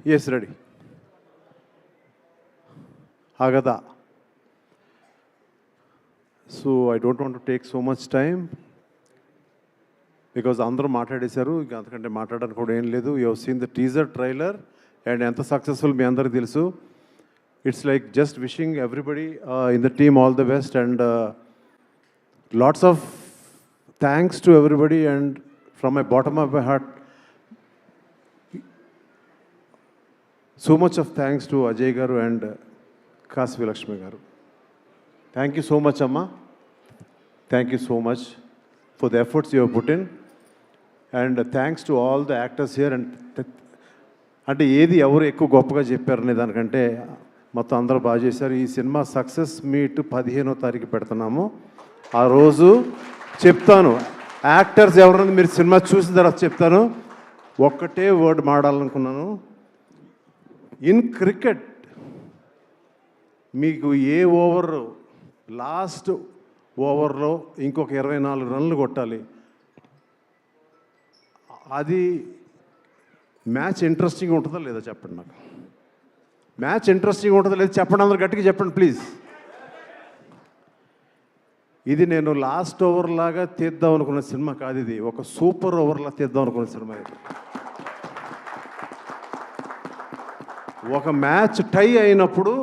Yes, ready. Agada. So I don't want to take so much time because అందరూ మాట్లాడేశారు. ఇంకా అంతకంటే మాట్లాడడానికి కూడా ఏం లేదు. You have seen the teaser trailer and ఎంత సక్సెస్ఫుల్ మీ అందరికీ తెలుసు. It's like just wishing everybody in the team all the best and lots of thanks to everybody and from my bottom of my heart so much of thanks to Ajay garu and Kasvi Lakshmi garu. Thank you so much, Amma. Thank you so much for the efforts you have put in. And thanks to all the actors here. అంటే ఏది ఎవరు ఎక్కువ గొప్పగా చెప్పారనే దానికంటే మొత్తం అందరూ బాగా చేశారు. ఈ సినిమా సక్సెస్ మీట్ 15వ తారీఖు పెడుతున్నాము. ఆ రోజు చెప్తాను యాక్టర్స్ ఎవరన్నా మీరు సినిమా చూసిన తర్వాత చెప్తాను. ఒక్కటే వర్డ్ మాట్లాడాలనుకున్నాను. ఇన్ క్రికెట్ మీకు ఏ ఓవర్ లాస్ట్ ఓవర్లో ఇంకొక 24 రన్లు కొట్టాలి, అది మ్యాచ్ ఇంట్రెస్టింగ్ ఉంటుందా లేదా చెప్పండి. నాకు మ్యాచ్ ఇంట్రెస్టింగ్ ఉంటుందా లేదా చెప్పండి. అందరూ గట్టిగా చెప్పండి ప్లీజ్. ఇది నేను లాస్ట్ ఓవర్ లాగా తీద్దాం అనుకున్న సినిమా కాదు, ఇది ఒక సూపర్ ఓవర్లా తీద్దాం అనుకున్న సినిమా. ఇది ఒక మ్యాచ్ టై అయినప్పుడు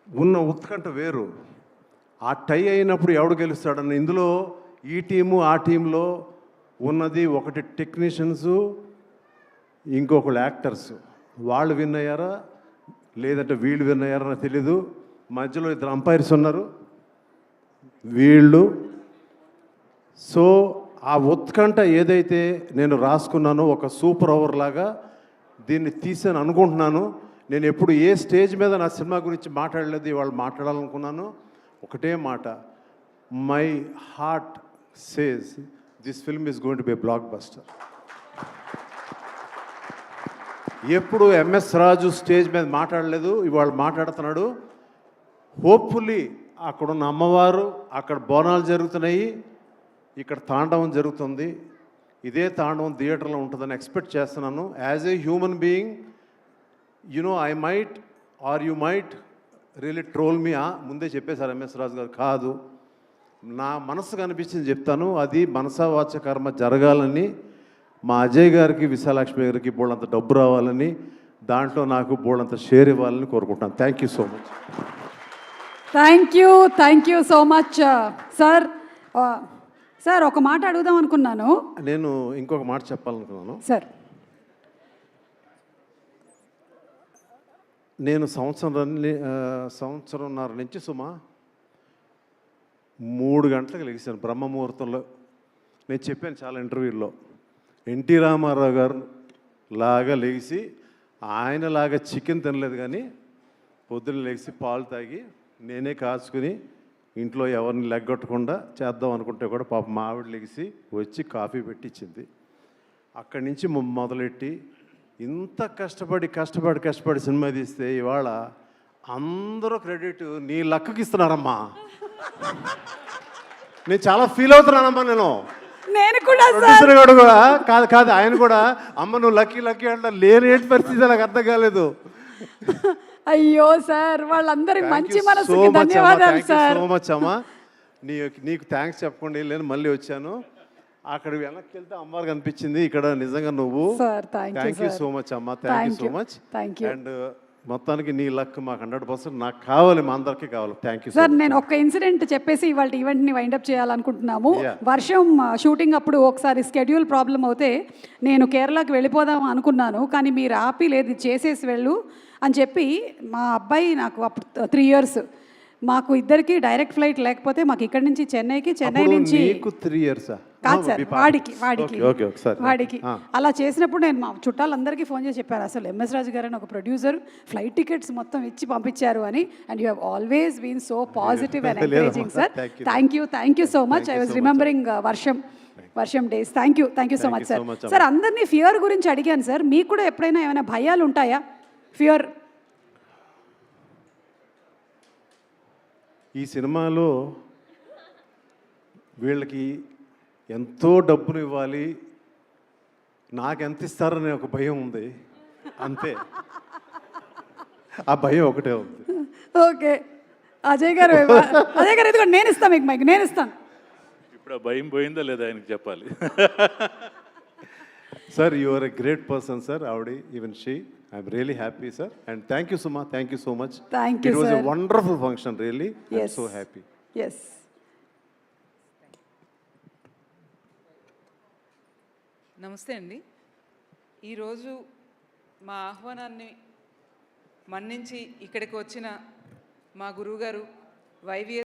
ఉన్న ఉత్కంఠ వేరు. ఆ టై అయినప్పుడు ఎవడు గెలుస్తాడన్న ఇందులో ఈ టీము ఆ టీంలో ఉన్నది ఒకటి టెక్నీషియన్సు, ఇంకొకళ్ళు యాక్టర్స్. వాళ్ళు విన్ అయ్యారా లేదంటే వీళ్ళు విన్ అయ్యారా నాకు తెలీదు. మధ్యలో 2 అంపైర్స్ ఉన్నారు వీళ్ళు. సో ఆ ఉత్కంఠ ఏదైతే నేను రాసుకున్నానో ఒక సూపర్ ఓవర్ లాగా దీన్ని తీసాను అనుకుంటున్నాను. నేను ఎప్పుడు ఏ స్టేజ్ మీద నా సినిమా గురించి మాట్లాడలేదు, వాళ్ళు మాట్లాడాలనుకున్నాను. ఒకటే మాట, my heart says this film is going to be a block buster. ఎప్పుడు ఎంఎస్ రాజు స్టేజ్ మీద మాట్లాడలేదు, ఇవాళ మాట్లాడుతున్నాడు. హోప్ఫుల్లీ అక్కడున్న అమ్మవారు, అక్కడ బోనాలు జరుగుతున్నాయి, ఇక్కడ తాండవం జరుగుతుంది. ఇదే తాండవం థియేటర్లో ఉంటుందని ఎక్స్పెక్ట్ చేస్తున్నాను. As a human being I might or you might really troll me. ముందే చెప్పేశారు ఎంఎస్ రాజు గారు. కాదు, నా మనసుకు అనిపించింది చెప్తాను. అది మనసా వాచ కర్మ జరగాలని, మా అజయ్ గారికి విశాలక్ష్మి గారికి బోళ్ళంత డబ్బు రావాలని, దాంట్లో నాకు బోళ్ళంత షేర్ ఇవ్వాలని కోరుకుంటాను. Thank you so much. Thank you so much sir. Sir ఒక మాట అడుగుదాం అనుకున్నాను. నేను ఇంకొక మాట చెప్పాలనుకున్నాను సార్. నేను సంవత్సరంన్నర నుంచి సుమా 3 గంటలకు లెగిసాను బ్రహ్మముహూర్తంలో. నేను చెప్పాను చాలా ఇంటర్వ్యూల్లో, ఎన్టీ రామారావు గారు లాగా లెగిసి ఆయనలాగా చికెన్ తినలేదు, కానీ పొద్దున్న లెగిసి పాలు తాగి నేనే కాచుకుని ఇంట్లో ఎవరిని లెగ్గొట్టకుండా చేద్దాం అనుకుంటే కూడా పాప మా ఆవిడ లెగిసి వచ్చి కాఫీ పెట్టించింది. అక్కడి నుంచి మొదలెట్టి ఇంత కష్టపడి సినిమా తీస్తే ఇవాళ అందరూ క్రెడిట్ నీ లక్కకి ఇస్తున్నారమ్మా. నేను చాలా ఫీల్ అవుతున్నానమ్మా. నేను కూడా కాదు ఆయన కూడా అమ్మ నువ్వు లక్కీ అంటే లేని పరిస్థితి నాకు అర్థం కాలేదు. అయ్యో సార్, వాళ్ళందరి మంచి మనసుకి ధన్యవాదాలు సార్. సో మచ్ అమ్మా. నీకు థ్యాంక్స్ చెప్పకుండా లేని మళ్ళీ వచ్చాను. అక్కడ వెనక్కి వెళ్తే అమ్మవారు కనిపించింది, ఇక్కడ నిజంగా నువ్వు. థ్యాంక్ యూ సో మచ్ అమ్మా. Thank you so much. And మొత్తానికి నీ లక్ మాకు 100% నాకు కావాలి, మా అందరికీ కావాలి. Thank you sir. నేను ఒక ఇన్సిడెంట్ చెప్పేసి ఇవాళ ఈవెంట్ని వైండప్ చేయాలనుకుంటున్నాము. వర్షం షూటింగ్ అప్పుడు ఒకసారి స్కెడ్యూల్ ప్రాబ్లం అవుతే నేను కేరళకి వెళ్ళిపోదాం అనుకున్నాను, కానీ మీరు ఆపి లేదు చేసేసి వెళ్ళు అని చెప్పి, మా అబ్బాయి నాకు అప్పుడు 3 years, మాకు ఇద్దరికి డైరెక్ట్ ఫ్లైట్ లేకపోతే మాకు ఇక్కడి నుంచి చెన్నై నుంచి 3 years కాదు సార్, వాడికి అలా చేసినప్పుడు నేను మా చుట్టాలందరికీ ఫోన్ చేసి చెప్పాను, అసలు ఎంఎస్ రాజు గారు అని ఒక ప్రొడ్యూసర్ ఫ్లైట్ టికెట్స్ మొత్తం ఇచ్చి పంపించారు అని. And you have always been so positive and encouraging sir. Thank you so much. I was remembering వర్షం days. Thank you so much sir. Sir, అందరినీ ఫియర్ గురించి అడిగాను సార్, మీకు కూడా ఎప్పుడైనా ఏమైనా భయాలు ఉంటాయా? ఫియర్ ఈ సినిమాలో వీళ్ళకి ఎంతో డబ్బును ఇవ్వాలి, నాకెంత ఇస్తారనే ఒక భయం ఉంది. అంతే, ఆ భయం ఒకటే ఉంది. ఓకే, అజయ్ గారు ఇదిగో నేను ఇస్తాను మీకు మైక్, నేను ఇస్తాను. ఇప్పుడు ఆ భయం పోయిందా లేదా ఆయనకి చెప్పాలి. Sir, you are a great person sir, ఆవిడ even she. I'm really happy sir, and thank you Suma, thank you so much. Thank you, it was a sir. Wonderful function, really. Yes. So happy. Yes. నమస్తే అండి. ఈరోజు మా ఆహ్వానాన్ని మన్నించి ఇక్కడికి వచ్చిన మా గురువుగారు వైవిఎస్